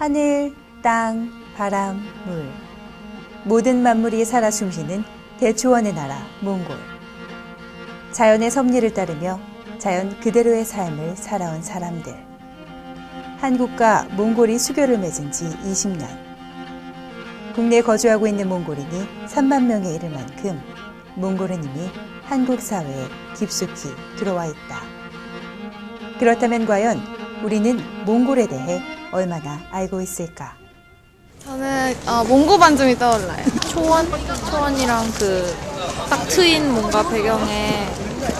하늘, 땅, 바람, 물. 모든 만물이 살아 숨쉬는 대초원의 나라 몽골. 자연의 섭리를 따르며 자연 그대로의 삶을 살아온 사람들. 한국과 몽골이 수교를 맺은 지 20년. 국내에 거주하고 있는 몽골인이 3만 명에 이를 만큼 몽골은 이미 한국 사회에 깊숙이 들어와 있다. 그렇다면 과연 우리는 몽골에 대해 얼마나 알고 있을까? 저는 몽고 반점이 떠올라요. 초원이랑 그 딱 트인 뭔가 배경에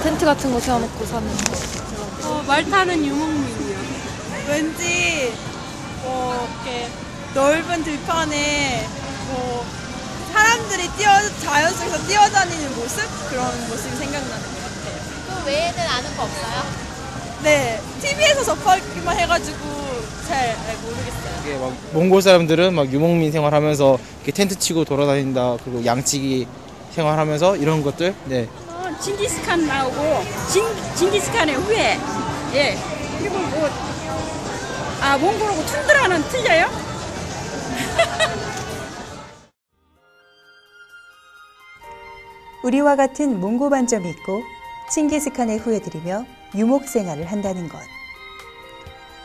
텐트 같은 거 세워놓고 사는 거. 말 타는 유목민이요. 왠지 이렇게 넓은 들판에 사람들이 자연 속에서 뛰어다니는 모습? 그런 모습이 생각나는 것 같아요. 그 외에는 아는 거 없어요? 네, TV에서 접하기만 해가지고 잘 모르겠어요. 이게 막 몽골 사람들은 막 유목민 생활하면서 이렇게 텐트 치고 돌아다닌다, 그리고 양치기 생활하면서 이런 것들. 네. 징기스칸 나오고 징기스칸의 후예. 예. 그리고 몽골하고 툰드라는 틀려요? 우리와 같은 몽고 반점이 있고 칭기스칸의 후예들이며 유목 생활을 한다는 것.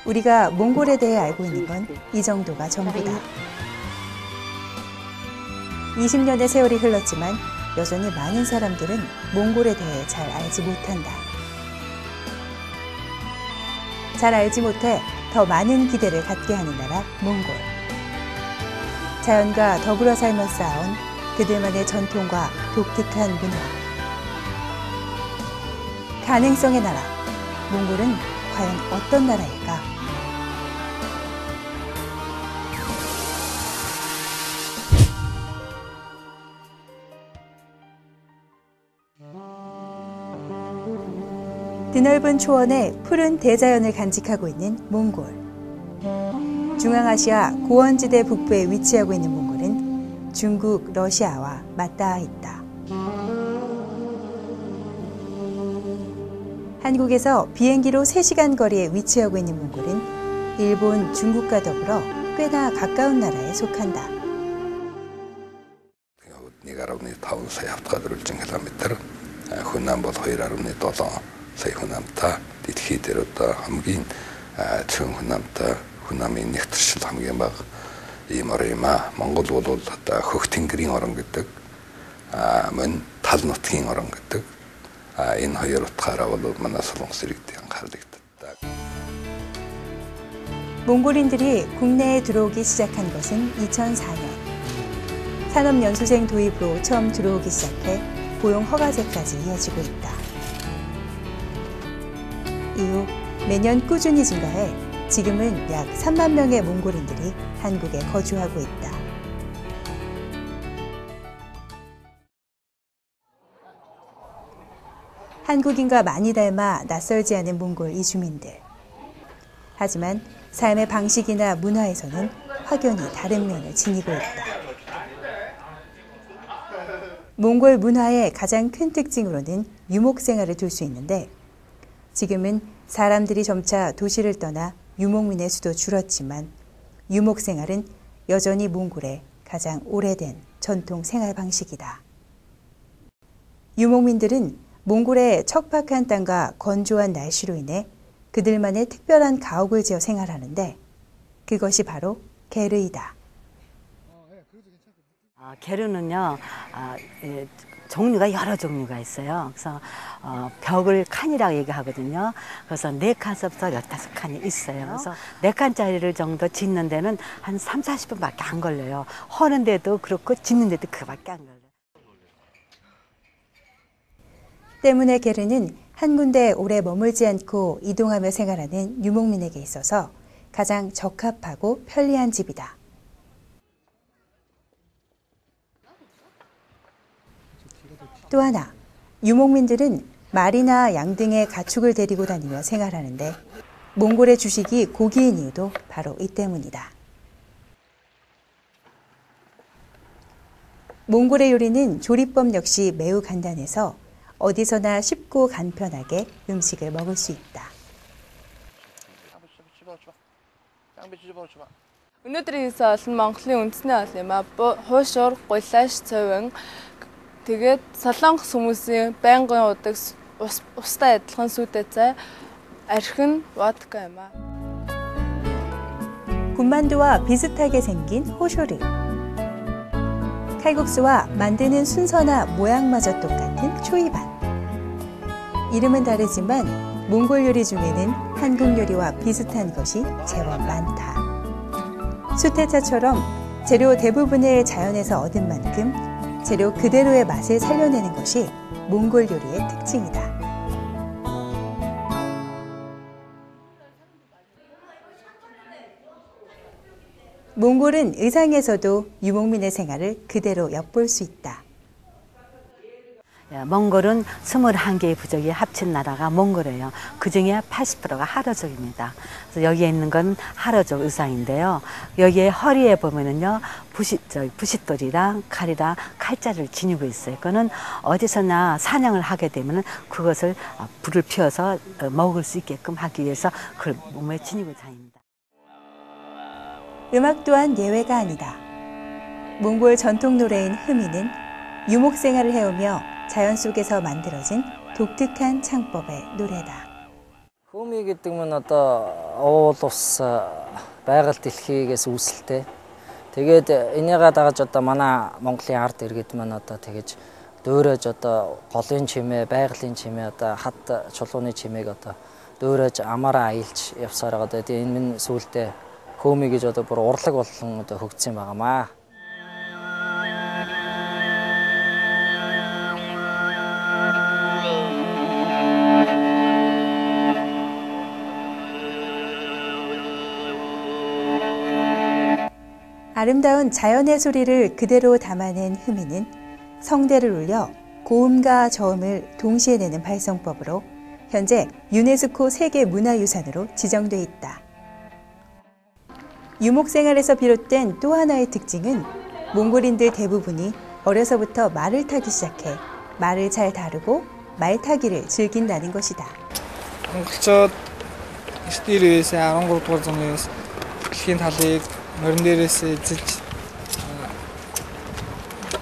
우리가 몽골에 대해 알고 있는 건 이 정도가 전부다. 20년의 세월이 흘렀지만 여전히 많은 사람들은 몽골에 대해 잘 알지 못한다. 잘 알지 못해 더 많은 기대를 갖게 하는 나라 몽골. 자연과 더불어 살며 쌓아온 그들만의 전통과 독특한 문화. 가능성의 나라 몽골은 과연 어떤 나라일까? 드넓은 초원에 푸른 대자연을 간직하고 있는 몽골. 중앙아시아 고원지대 북부에 위치하고 있는 몽골은 중국, 러시아와 맞닿아 있다. 한국에서 비행기로 3시간 거리에 위치하고 있는 몽골은 일본, 중국과 더불어 꽤나 가까운 나라에 속한다. сая хүнамтай дэлхий дээр одоо хамгийн цөөн хүнамтай хүнамын нэгтгэл хамгийн бага ийм орн юм аа. Монгол бол одоо хөх тэнгэрийн орн гэдэг мөн тал нутгийн орн гэдэг энэ хоёр утгаараа бол манай Солонгос иргэдийн анхаарлыг. 몽골인들이 국내에 들어오기 시작한 것은 2004년. 산업연수생 도입으로 처음 들어오기 시작해 고용 허가제까지 이어지고 있다. 이후 매년 꾸준히 증가해 지금은 약 3만 명의 몽골인들이 한국에 거주하고 있다. 한국인과 많이 닮아 낯설지 않은 몽골 이주민들. 하지만 삶의 방식이나 문화에서는 확연히 다른 면을 지니고 있다. 몽골 문화의 가장 큰 특징으로는 유목 생활을 둘 수 있는데 지금은 사람들이 점차 도시를 떠나 유목민의 수도 줄었지만 유목 생활은 여전히 몽골의 가장 오래된 전통 생활 방식이다. 유목민들은 몽골의 척박한 땅과 건조한 날씨로 인해 그들만의 특별한 가옥을 지어 생활하는데 그것이 바로 게르이다. 게르는요, 종류가 여러 종류가 있어요. 그래서 벽을 칸이라고 얘기하거든요. 그래서 4칸서부터 15칸이 있어요. 그래서 4칸짜리를 정도 짓는 데는 한 3, 40분밖에 안 걸려요. 허는 데도 그렇고 짓는 데도 그밖에 안 걸려요. 때문에 게르는 한 군데에 오래 머물지 않고 이동하며 생활하는 유목민에게 있어서 가장 적합하고 편리한 집이다. 또 하나, 유목민들은 말이나 양 등의 가축을 데리고 다니며 생활하는데 몽골의 주식이 고기인 이유도 바로 이 때문이다. 몽골의 요리는 조리법 역시 매우 간단해서 어디서나 쉽고 간편하게 음식을 먹을 수 있다. Өнөөдрийн хэсэг бол Монголын үндэсний хол юм аа. Хуушуур, гуйлааш, цовин тэгээд солонгос хүмүүсийн байнгын удаг устай адилхан сүдэ цай, архин, водка юм аа. 군만두와 비슷하게 생긴 호쇼르. 칼국수와 만드는 순서나 모양마저 똑같은 초이반. 이름은 다르지만 몽골 요리 중에는 한국 요리와 비슷한 것이 제법 많다. 수태차처럼 재료 대부분을 자연에서 얻은 만큼 재료 그대로의 맛을 살려내는 것이 몽골 요리의 특징이다. 몽골은 의상에서도 유목민의 생활을 그대로 엿볼 수 있다. 몽골은 21개의 부족이 합친 나라가 몽골이에요. 그중에 80%가 하러족입니다. 그래서 여기에 있는 건 하러족 의상인데요. 여기에 허리에 보면은요, 부싯돌이랑 칼이랑 칼자를 지니고 있어요. 그거는 어디서나 사냥을 하게 되면은 그것을 불을 피워서 먹을 수 있게끔 하기 위해서 그걸 몸에 지니고 다닙니다. 음악 또한 예외가 아니다. 몽골 전통 노래인 흐미는 유목 생활을 해오며 자연 속에서 만들어진 독특한 창법의 노래다. Хүми гэдэг нь одоо уул ус байгаль дэлхийгээс үүсэлтэй. Тэгээд энийгээ дагаж одоо манай Монголын ард иргэд маань одоо тэгэж дөөрөж одоо голын чимээ, байгалийн чимээ одоо хад чулууны чимээг одоо дөөрөж амаараа аялж явсаар байгаа. Тэгээд энэ минь сүултээ Хүми гэж одоо бүр урлаг болон одоо хөгжсөн байгаамаа. 아름다운 자연의 소리를 그대로 담아낸 흐미는 성대를 울려 고음과 저음을 동시에 내는 발성법으로 현재 유네스코 세계문화유산으로 지정돼 있다. 유목생활에서 비롯된 또 하나의 특징은 몽골인들 대부분이 어려서부터 말을 타기 시작해 말을 잘 다루고 말타기를 즐긴다는 것이다. монголчууд 9-ээс 13-р зууны дэлхийн талыг морин дээрээс эзэж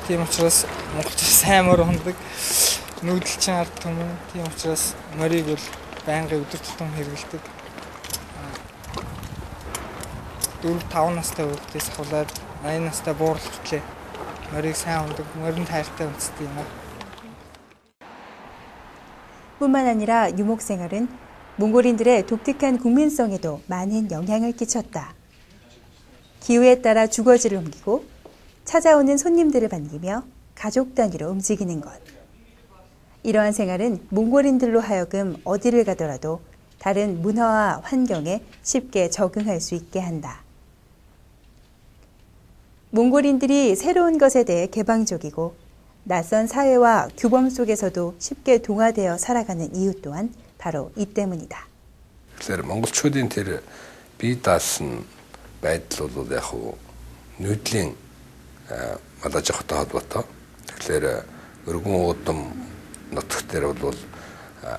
тийм учраас монголчууд сайн морь хондог нүүдэлчин ард түмэн тийм учраас морийг бол байнгын өдөр тутам хэрэглэдэг. 4-5 настай хүүхдээс хулаад 80 настай буурлах хүртлээр морийг сайн ундаг, морин тайртай үндэстэй юм аа. 뿐만 아니라 유목 생활은 몽골인들의 독특한 국민성에도 많은 영향을 끼쳤다. 기후에 따라 주거지를 옮기고 찾아오는 손님들을 반기며 가족 단위로 움직이는 것. 이러한 생활은 몽골인들로 하여금 어디를 가더라도 다른 문화와 환경에 쉽게 적응할 수 있게 한다. 몽골인들이 새로운 것에 대해 개방적이고 낯선 사회와 규범 속에서도 쉽게 동화되어 살아가는 이유 또한 바로 이 때문이다. Тэгэхээр монголчуудын тэр бие даасан байдал бол яг нүүдлийн малаж авахтай холбоотой. Тэгэхээр өргөн уудам нутгт дээр бол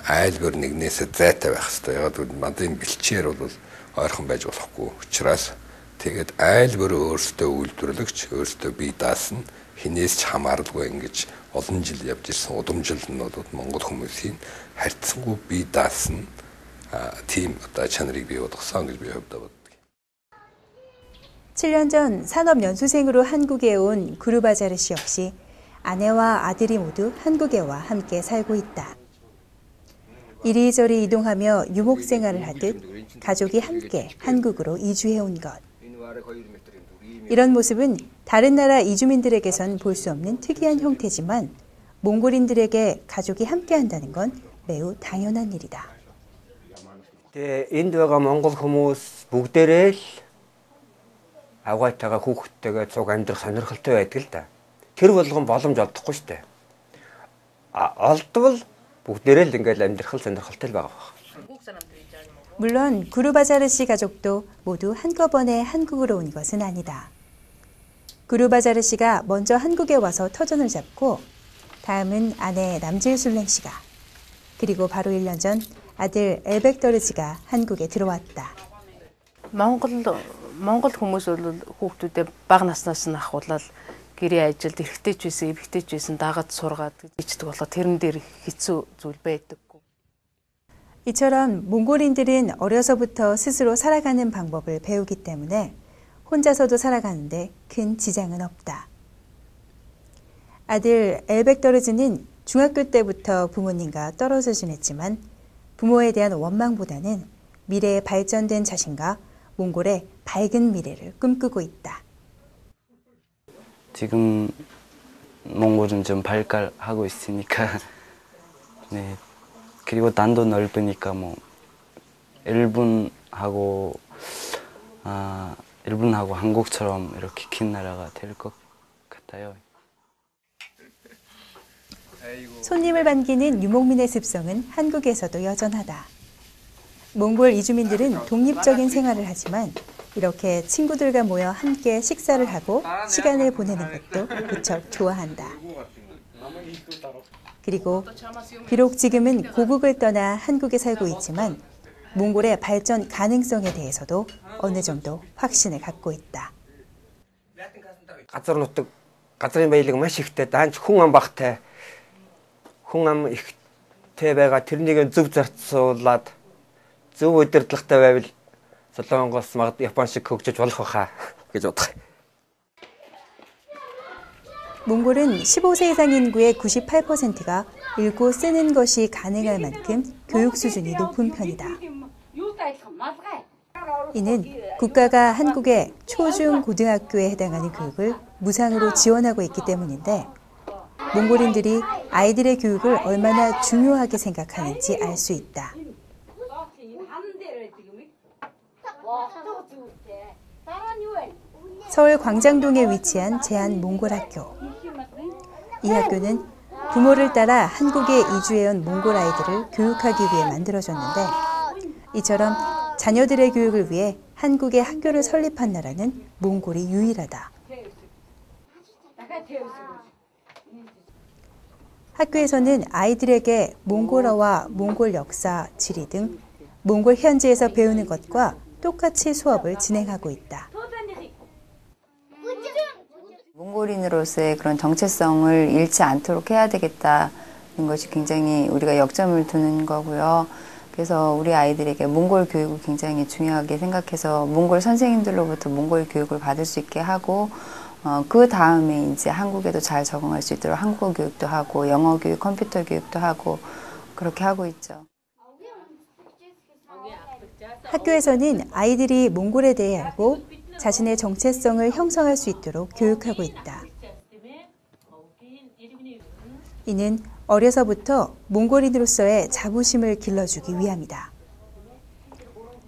айлбар нэгнээсээ зайтай байх хэрэгтэй. Яг л мандын бэлчээр бол ойрхон байж болохгүй. Учираас тэгээд айлбар өөрсдөө үйлдвэрлэгч, өөрсдөө бие даасан хинээс ч хамааралгүй ингэж олон жил явж ирсэн удамжил нь бол монгол хүмүүсийн харьцангуй бие даасан тийм одоо чанарыг бий болгосон гэж би хувьдаа боддог. 7년 전 산업연수생으로 한국에 온 구르바자르 씨 역시 아내와 아들이 모두 한국에 와 함께 살고 있다. 이리저리 이동하며 유목 생활을 하듯 가족이 함께 한국으로 이주해 온 것. 이런 모습은 다른 나라 이주민들에게선 볼 수 없는 특이한 형태지만 몽골인들에게 가족이 함께 한다는 건 매우 당연한 일이다. Энд байгаа монгол хүмүүс бүгдээрээ л авгаатайгаа хүүхдтэйгээ цуг амьдрах сонирхолтой байдаг л да. Тэр болгон боломж олдохгүй шүү дээ. Олдвол бүгдээрээ л ингээл амьдрах сонирхолтой л байгаа байна. 물론 구르바자르 씨 가족도 모두 한꺼번에 한국으로 온 것은 아니다. 구르바자르 씨가 먼저 한국에 와서 터전을 잡고 다음은 아내 남질술랭 씨가 그리고 바로 1년 전 아들 엘벡더르 씨가 한국에 들어왔다. Монгол Монгол хүмүүс бол хүүхдүүдэд бага наснаас нь ахуулаад гэрээ ажилд эрэгтэйч байсан, эмэгтэйч байсан дагаад сургаад ичдэг болохоор тэрэн дээр хэцүү зүйл байдаггүй. 이처럼 몽골인들은 어려서부터 스스로 살아가는 방법을 배우기 때문에 혼자서도 살아가는데 큰 지장은 없다. 아들 엘벡더르즈는 중학교 때부터 부모님과 떨어져 지냈지만 부모에 대한 원망보다는 미래에 발전된 자신과 몽골의 밝은 미래를 꿈꾸고 있다. 지금 몽골은 좀 발달하고 있으니까 네. 그리고 단도 넓으니까 뭐 일본하고 한국처럼 이렇게 큰 나라가 될 것 같아요. 손님을 반기는 유목민의 습성은 한국에서도 여전하다. 몽골 이주민들은 독립적인 생활을 하지만 이렇게 친구들과 모여 함께 식사를 하고 시간을 보내는 것도 무척 좋아한다. 그리고 비록 지금은 고국을 떠나 한국에 살고 있지만 몽골의 발전 가능성에 대해서도 어느 정도 확신을 갖고 있다. газар нутаг газрын баялаг маш ихтэй даанч хүн ам багтай хүн ам ихтэй байгаа тэрнийг зөв зарцуулаад зөв удирдлагатай байвал Солонгос магад Япон шиг хөгжиж болох байхаа гэж бодох. 몽골은 15세 이상 인구의 98%가 읽고 쓰는 것이 가능할 만큼 교육 수준이 높은 편이다. 이는 국가가 한국의 초중 고등학교에 해당하는 교육을 무상으로 지원하고 있기 때문인데 몽골인들이 아이들의 교육을 얼마나 중요하게 생각하는지 알 수 있다. 서울 광장동에 위치한 제한몽골학교. 이 학교는 부모를 따라 한국에 이주해온 몽골 아이들을 교육하기 위해 만들어졌는데 이처럼 자녀들의 교육을 위해 한국에 학교를 설립한 나라는 몽골이 유일하다. 학교에서는 아이들에게 몽골어와 몽골 역사, 지리 등 몽골 현지에서 배우는 것과 똑같이 수업을 진행하고 있다. 몽골인으로서의 그런 정체성을 잃지 않도록 해야 되겠다는 것이 굉장히 우리가 역점을 두는 거고요. 그래서 우리 아이들에게 몽골 교육을 굉장히 중요하게 생각해서 몽골 선생님들로부터 몽골 교육을 받을 수 있게 하고 그 다음에 이제 한국에도 잘 적응할 수 있도록 한국어 교육도 하고 영어 교육, 컴퓨터 교육도 하고 그렇게 하고 있죠. 학교에서는 아이들이 몽골에 대해 알고 자신의 정체성을 형성할 수 있도록 교육하고 있다. 이는 어려서부터 몽골인으로서의 자부심을 길러주기 위함이다.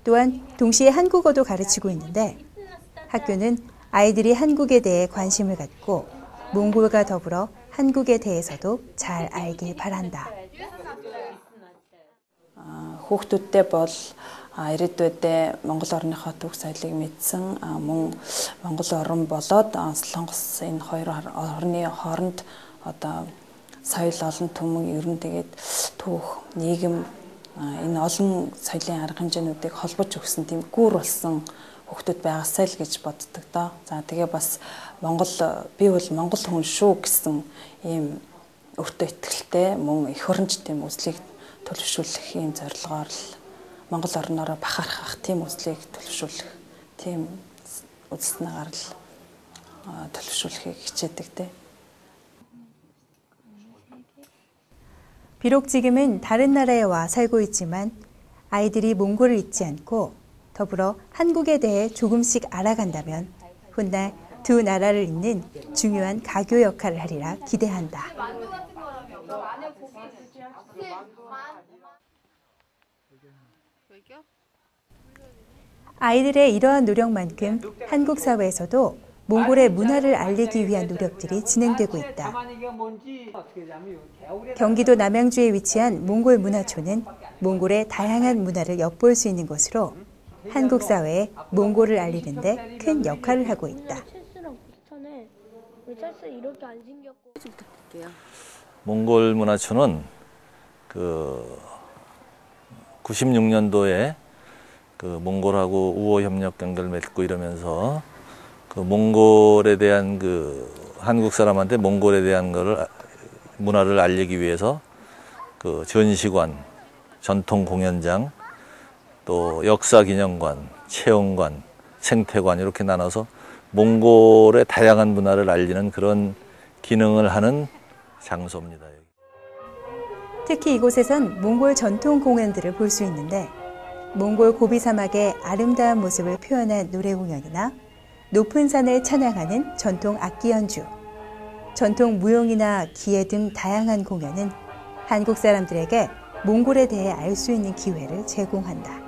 또한 동시에 한국어도 가르치고 있는데 학교는 아이들이 한국에 대해 관심을 갖고 몽골과 더불어 한국에 대해서도 잘 알길 바란다. хүүхдүүдтэй бол ирээдүйдээ Монгол орныхоо түүх соёлыг мэдсэн мөн Монгол орн болоод Солонгос энэ хоёр орны хооронд одоо соёл олон түмэн ер нь тэгээд түүх нийгэм энэ олон соёлын арга хэмжээнүүдийг холбож өгсөн тийм гүр болсон хүүхдүүд байгаасай л гэж боддог доо. За тэгээ бас би бол монгол хүн шүү гэсэн ийм өөртөө итгэлтэй мөн эх оронч тийм үзлийг төлөвшүүлэх ийм зорилгоор л Монгол орноороо бахархах тийм үзлийг төлөвшүүлэх тийм үзснээр л төлөвшүүлэхийг хичээдэг дээ. 비록 지금은 다른 나라에 와 살고 있지만 아이들이 몽골을 잊지 않고 더불어 한국에 대해 조금씩 알아간다면 훗날 두 나라를 잇는 중요한 가교 역할을 하리라 기대한다. 아이들의 이러한 노력만큼 한국 사회에서도 몽골의 문화를 알리기 위한 노력들이 진행되고 있다. 경기도 남양주에 위치한 몽골 문화촌은 몽골의 다양한 문화를 엿볼 수 있는 곳으로 한국 사회에 몽골을 알리는 데 큰 역할을 하고 있다. 몽골 문화촌은 96년도에 그 몽골하고 우호 협력 관계를 맺고 이러면서 그 몽골에 대한 그 한국 사람한테 몽골에 대한 거를 문화를 알리기 위해서 그 전시관, 전통 공연장, 또 역사기념관, 체험관, 생태관 이렇게 나눠서 몽골의 다양한 문화를 알리는 그런 기능을 하는 장소입니다. 특히 이곳에선 몽골 전통 공연들을 볼 수 있는데 몽골 고비 사막의 아름다운 모습을 표현한 노래 공연이나 높은 산을 찬양하는 전통 악기 연주, 전통 무용이나 기예 등 다양한 공연은 한국 사람들에게 몽골에 대해 알 수 있는 기회를 제공한다.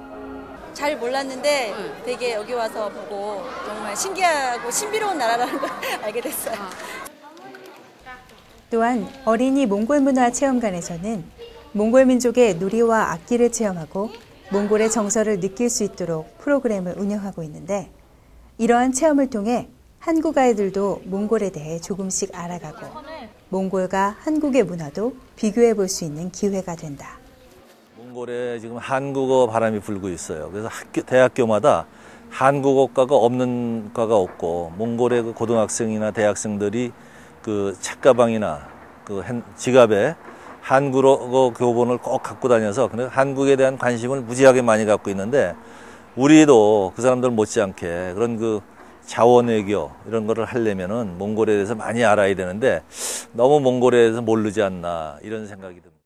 잘 몰랐는데 되게 여기 와서 보고 정말 신기하고 신비로운 나라라는 걸 알게 됐어요. 또한 어린이 몽골 문화 체험관에서는 몽골 민족의 놀이와 악기를 체험하고 몽골의 정서를 느낄 수 있도록 프로그램을 운영하고 있는데 이러한 체험을 통해 한국 아이들도 몽골에 대해 조금씩 알아가고 몽골과 한국의 문화도 비교해 볼 수 있는 기회가 된다. 몽골에 지금 한국어 바람이 불고 있어요. 그래서 대학교마다 한국어과가 없는 과가 없고 몽골의 그 고등학생이나 대학생들이 그 책가방이나 그 지갑에 한국어 교본을 꼭 갖고 다녀서 한국에 대한 관심을 무지하게 많이 갖고 있는데 우리도 그 사람들 못지않게 그런 그 자원외교 이런 거를 하려면은 몽골에 대해서 많이 알아야 되는데 너무 몽골에 대해서 모르지 않나 이런 생각이 듭니다.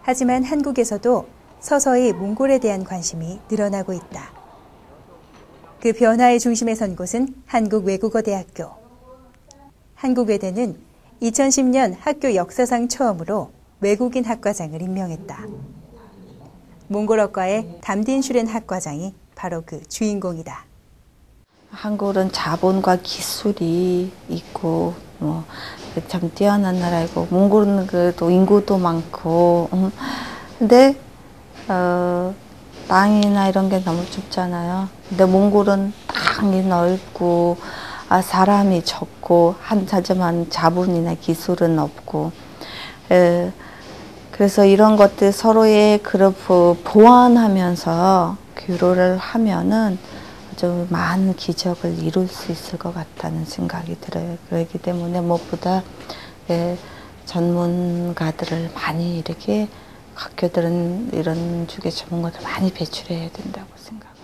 하지만 한국에서도 서서히 몽골에 대한 관심이 늘어나고 있다. 그 변화의 중심에 선 곳은 한국외국어대학교. 한국외대는 2010년 학교 역사상 처음으로 외국인 학과장을 임명했다. 몽골어과의 담딘슈렌 학과장이 바로 그 주인공이다. 한국은 자본과 기술이 있고 참 뛰어난 나라이고 몽골은 그래도 인구도 많고 근데 땅이나 이런 게 너무 좁잖아요. 근데 몽골은 땅이 넓고 사람이 적고 하지만 자본이나 기술은 없고 그래서 이런 것들 서로의 그룹을 보완하면서 교류를 하면은 아주 많은 기적을 이룰 수 있을 것 같다는 생각이 들어요. 그렇기 때문에 무엇보다 전문가들을 많이 이렇게 학교들은 이런 쪽의 전문가들 많이 배출해야 된다고 생각을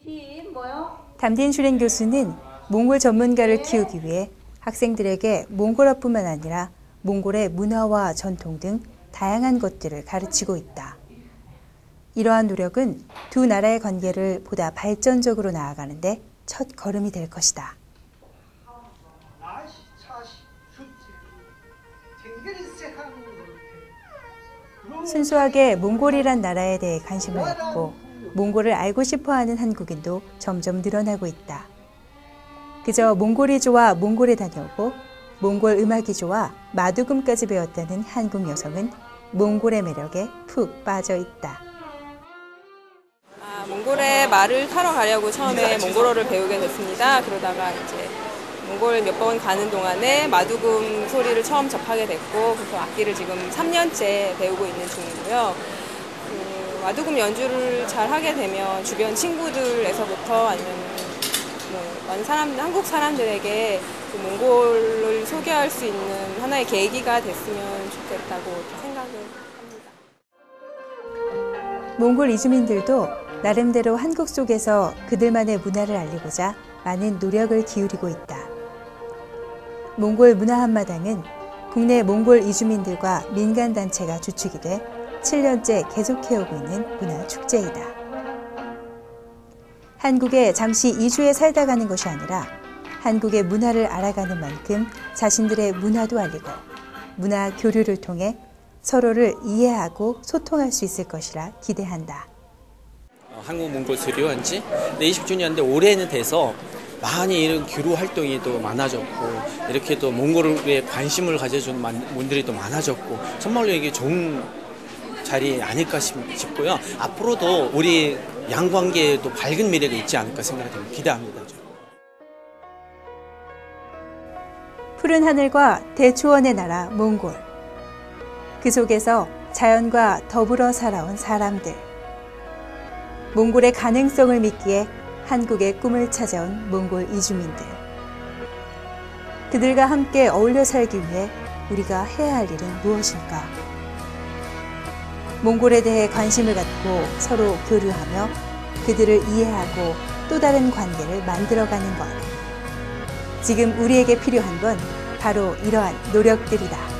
해요. 담딘슈렌 교수는 몽골 전문가를 키우기 위해 학생들에게 몽골어뿐만 아니라 몽골의 문화와 전통 등 다양한 것들을 가르치고 있다. 이러한 노력은 두 나라의 관계를 보다 발전적으로 나아가는데 첫 걸음이 될 것이다. 순수하게 몽골이란 나라에 대해 관심을 갖고 몽골을 알고 싶어하는 한국인도 점점 늘어나고 있다. 그저 몽골이 좋아 몽골에 다녀오고 몽골 음악이 좋아 마두금까지 배웠다는 한국 여성은 몽골의 매력에 푹 빠져 있다. 몽골에 말을 타러 가려고 처음에 몽골어를 배우게 됐습니다. 그러다가 이제 몽골 몇 번 가는 동안에 마두금 소리를 처음 접하게 됐고 그래서 악기를 지금 3년째 배우고 있는 중이고요. 마두금 연주를 잘 하게 되면 주변 친구들에서부터 아니면 많은 사람들, 한국 사람들에게 몽골을 소개할 수 있는 하나의 계기가 됐으면 좋겠다고 생각을 합니다. 몽골 이주민들도 나름대로 한국 속에서 그들만의 문화를 알리고자 많은 노력을 기울이고 있다. 몽골 문화 한마당은 국내 몽골 이주민들과 민간단체가 주축이 돼 7년째 계속해오고 있는 문화축제이다. 한국에 잠시 이주해 살다 가는 것이 아니라 한국의 문화를 알아가는 만큼 자신들의 문화도 알리고 문화 교류를 통해 서로를 이해하고 소통할 수 있을 것이라 기대한다. 한국 몽골 교류한 지 20주년인데 올해는 돼서 많이 이런 교류 활동이 또 많아졌고 이렇게 또 몽골에 관심을 가져준 분들이 또 많아졌고 정말로 이게 좋은 자리 아닐까 싶고요. 앞으로도 우리 양관계에도 밝은 미래가 있지 않을까 생각합니다. 기대합니다. 푸른 하늘과 대초원의 나라 몽골. 그 속에서 자연과 더불어 살아온 사람들. 몽골의 가능성을 믿기에 한국의 꿈을 찾아온 몽골 이주민들. 그들과 함께 어울려 살기 위해 우리가 해야 할 일은 무엇일까? 몽골에 대해 관심을 갖고 서로 교류하며 그들을 이해하고 또 다른 관계를 만들어가는 것. 지금 우리에게 필요한 건 바로 이러한 노력들이다.